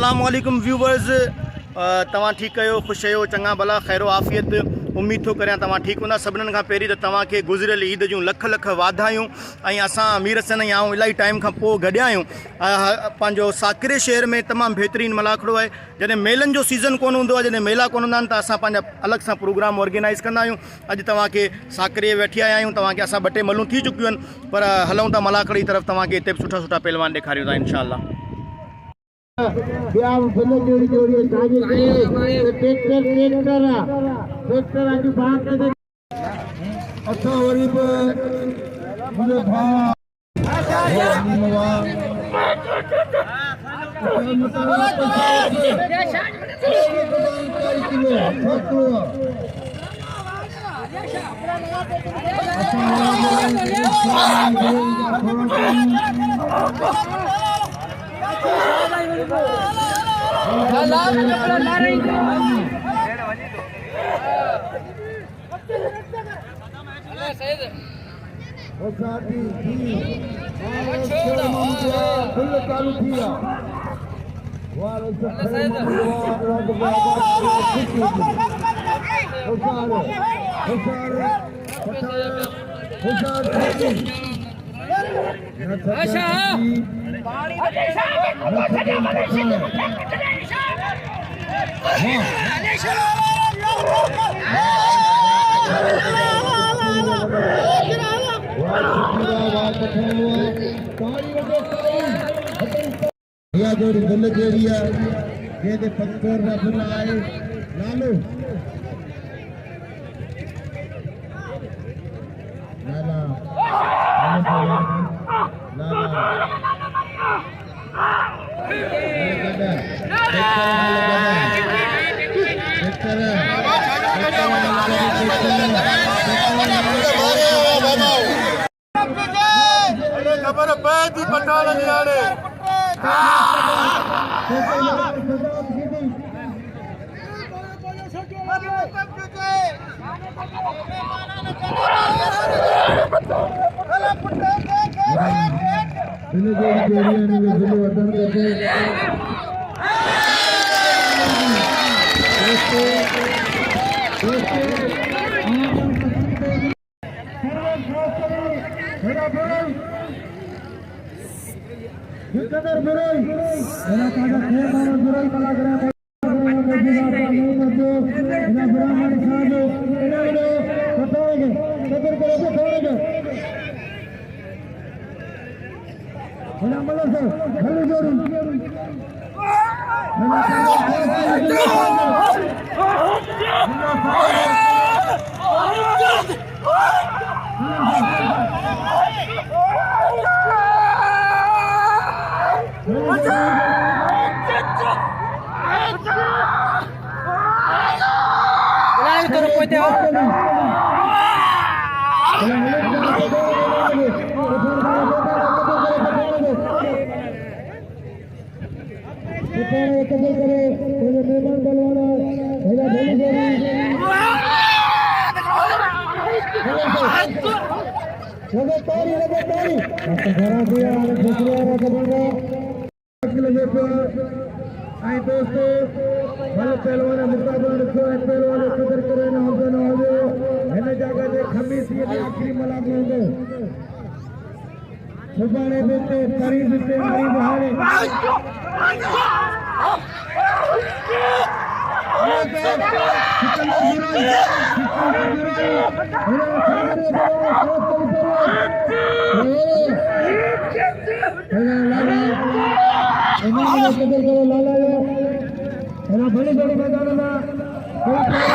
अस्सलाम वालेकुम व्यूवर्स, तव्हां ठीक कयो, खुश आहियो, चङा भला, खैरो आफ़ियत। उम्मीद थो करियां तव्हां ठीक हूंदा। सभिनीनि खां पहिरीं त तव्हांखे गुज़िरियल ईद जूं लख लख वाधायूं। ऐं असां अमीर हसन ऐं आऊं इलाही टाइम खां पोइ गॾिया आहियूं। पंहिंजो साकरे शहर में तमामु बहितरीनु मलाखड़ो आहे। जॾहिं मेलनि जो सीज़न कोन हूंदो आहे, जॾहिं मेला कोन हूंदा आहिनि, त असां पंहिंजा अलॻि सां प्रोग्राम ऑर्गेनाइज़ कंदा आहियूं। अॼु तव्हांखे साकरे वेठी आया आहियूं। तव्हांखे असां 2 टे मलूं थी चुकियूं आहिनि, पर हलूं था मलाखड़ जी तरफ़। तव्हांखे हिते बि सुठा सुठा पहलवान ॾेखारियूं था इंशाअल्लाह। पहलवान मुकाबला रखो है। पहलवान कदर करे ना हो ना हो है ना जगह दे खमीस ये आखिरी मलाखड़ो होंगे। सुबाने देते करीब देते हरी बहारे बड़ी बड़ी मैदान में मुकाबला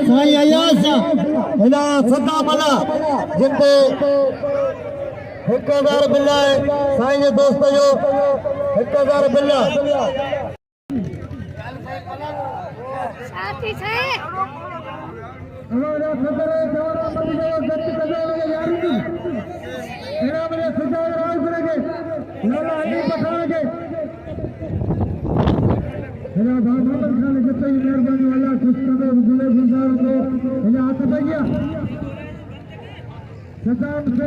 साईं अयाज़ शाह हिन सदा मला जिते 1000 बिल आहे साईं जे दोस्त जो 1000 बिल साथी से हमारा खबर है जवाना मनी जो गति करने यारी थी तेरा मेरे सदा राज करेंगे लाला अली पठान के मेरा बाबा खान के सही मेहरबानी वाला खुश कदर गुले गुजार को मेरे हाथ भैया सदाम से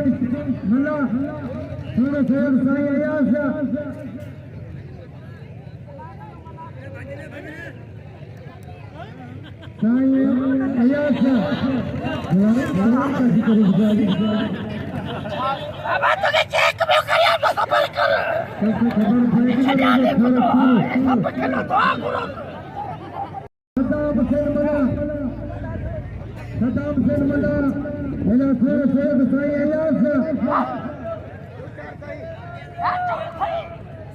मल्ला थोड़े शेर साईं अयाज़ शाह साईं अयाज़ शाह भगवान का जिक्र गुजारी अब तो के चेक में करिया तो खबर कर खबर पड़ेगी सब खेलो तो आगुरो सदाम से मल्ला मेरा शेर साईं अयाज़ शाह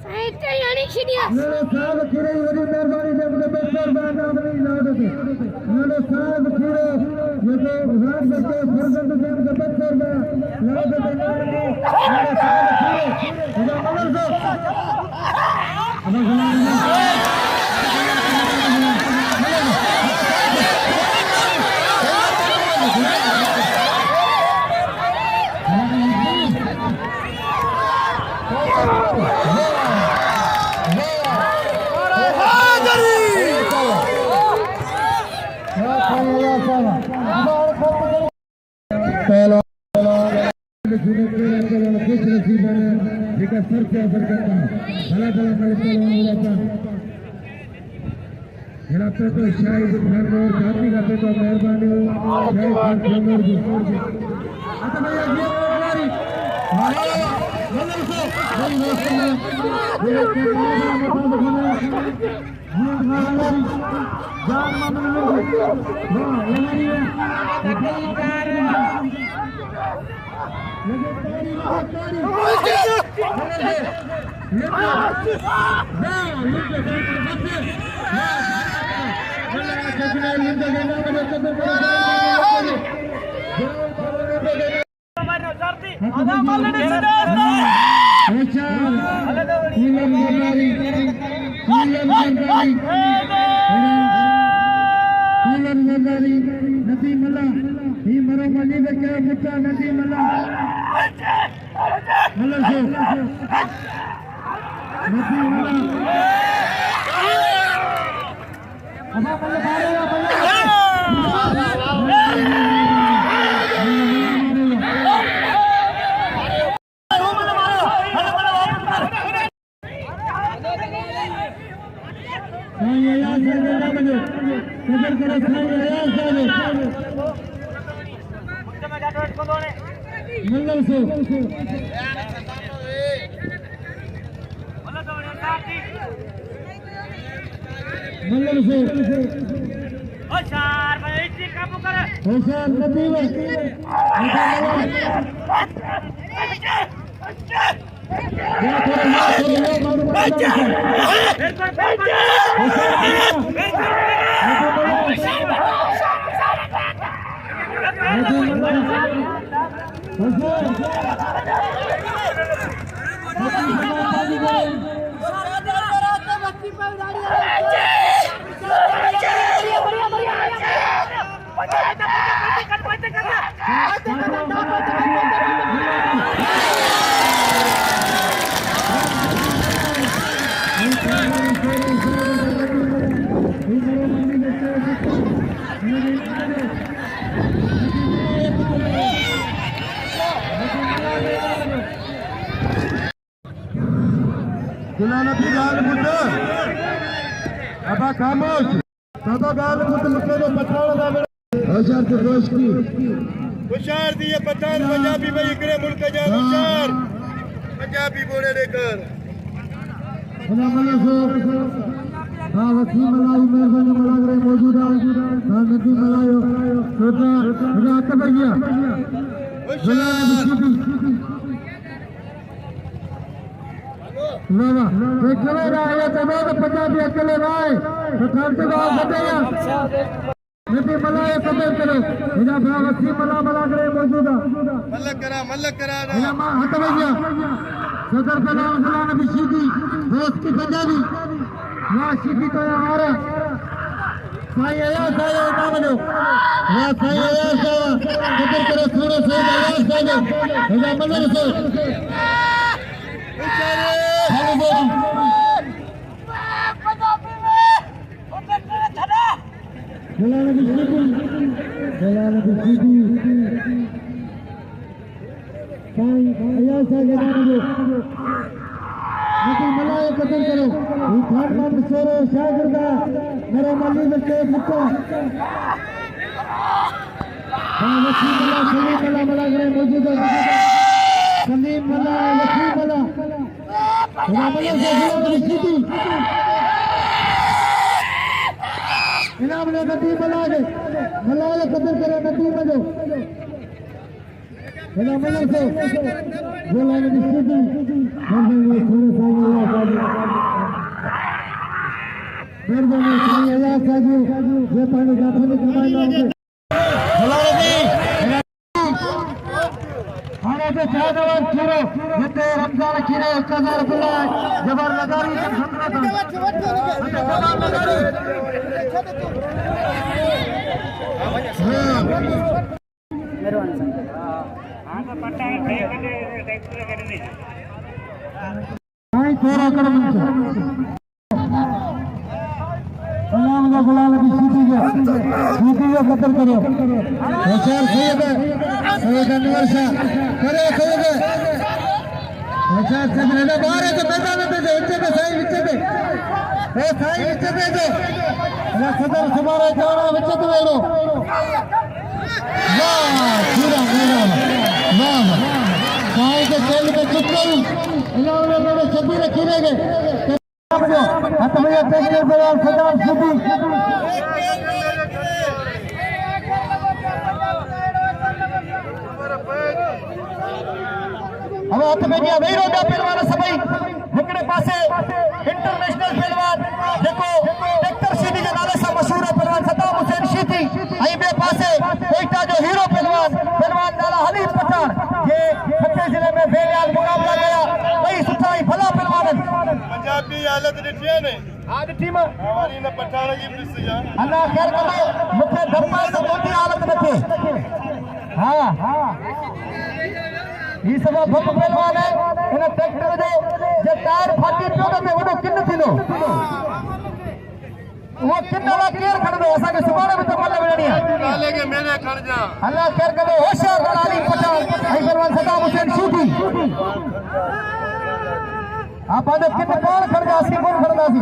साहित्य यानी शिडिया मेरे साहब खिरे वरी मेहरबानी से अपने बेहतर बात आपने इलाज दे मेरे साहब खिरे ये तो रात में के फर्जंद से अपने बेहतर बात लाज दे मेरे साहब खिरे इधर मगर से सर से असर करता भला भला मेरे पहलवान होता मेरा तो शायद घर में काफी का तो मेहरबानी हो शायद जमर जी अच्छा भैया ये हमारी मतलब से बड़ी दोस्त है मेरे जान मामले में वाह ये नहीं है नबी मला ही मरो मनी में क्या मुद्दा नबी मला मला से नबी मला अब मला मारेगा साईं अयाज़ शाह ने मुझे कदर करे साईं अयाज़ शाह ने मल्लर से होशियार भाई इतनी काबू कर होशियार नबी में Gulana Pigal Buddha Abba Khamosh Tata Gal Buddha Mukkado Pathan da Ashar to Kushti Hushar diye Pathan Punjabi mein ikre mulk ja Hushar Punjabi bole lekar हाँ वकील मलाई मेहरबानी मलाखरे मौजूद है हाँ नदी मलायो छोटा रात भैया वाह अकेले रहा तमाम पंजाबी अकेले रहा तो थान से गाँव बटेगा नदी मलायो कदर करो इधर भा वकील मलाखरे मौजूद है मलक करा हट भैया सदर का नाम नबी शीदी दोस्त की पंजाबी वाह शीदी तो यहाँ साईं अयाज़ शाह नाम लो वाह साईं अयाज़ शाह कदर करो थोड़ो से अयाज़ शाह जो इधर मलक से मलायो कदर करो खाटमान शोरो शागिर्दा मेरे मल्ली में के मुक्का वसीम मला सलीम मला मलाखरे मौजूद है सलीम मला वसीम मला इनाम ने नदी मलायो कदर करो नदी मलो इनाम मलो से बोला नबी शीदी मेहरबानी साईं अयाज़ शाह जी ये पानी गाठो ने कमाई हाणे ते शाहजवान खीरो जिते रमजान खीरो 1000 रुपया जबर लगारी ते खतरा था मेहरबानी हां तो पट्टा है टैक्स करने हां थोड़ा कर सलाम का गुलाम की सीधी का कत्ल करो होशियार सैयद अनवर शाह करे सैयद होशियार सैयद ने बाहर है तो मैदान में से नीचे पे साईं नीचे पे ए साईं नीचे पे जो या सदर सुमारा जाना नीचे पे वेरो वाह पूरा मेरा वाह साईं के चल पे चुप करो इन्होंने छबी रखी रहेंगे हत भैया टेक्टर बयान सदाम सिद्धि अब हत में दिया वही रोडा पहलवान सभई हिकड़े पासे इंटरनेशनल पहलवान जेको टेक्टर शीदी के नाले सां मशहूर है पहलवान सदाम हुसैन शीदी ऐं ॿिए पासे कोयटा जो हीरो पहलवान नाला हलीम पठान ये खटे जिले में बेलियाल मुकाबला कया ॿई सुठा ऐं भला पहलवान पंजाबी हालत ॾिठी आहे न हा ॾिठी मां वरी न पठान जी बि ॾिस जा अल्लाह ख़ैर कंदो मूंखे धर्मा त मोटी हालत न थिए हा ही सब भप पहलवान है इन ट्रैक्टर जो जे टायर फाटी पियो त वॾो किन थींदो वो किन वाला केर खणंदो असांखे सुभाणे बि त मल विझणी आहे नाले के मेरे खण जा अल्लाह ख़ैर कंदो होशियार दलाली पठान ऐं पहलवान सदाम हुसैन शीदी आप आदत किन कौन खड़गासी कौन खड़गासी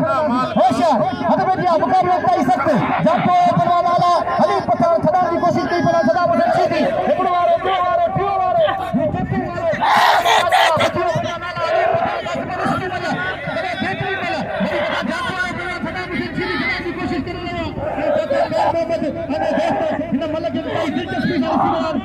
होशियार हद में दिया मुकाबला कर सकते जब तो पहलवान आला अली पठान छड़ा की कोशिश की पहलवान सदाम हुसैन शीदी एकड़ो वारो टियो वारो ये चट्टी वारो बच्चों पहलवान आला अली पठान का कोशिश की वाला करे खेतरी वाला मेरी पता जातो है पहलवान सदाम हुसैन शीदी छड़ा की कोशिश कर रहे हैं मोहम्मद अने दोस्तों इन मलक की बड़ी दिलचस्पी वाली सवाल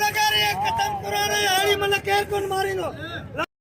Ligari, खत्म पुराने हाली मतलब केर कौन मारेंगे।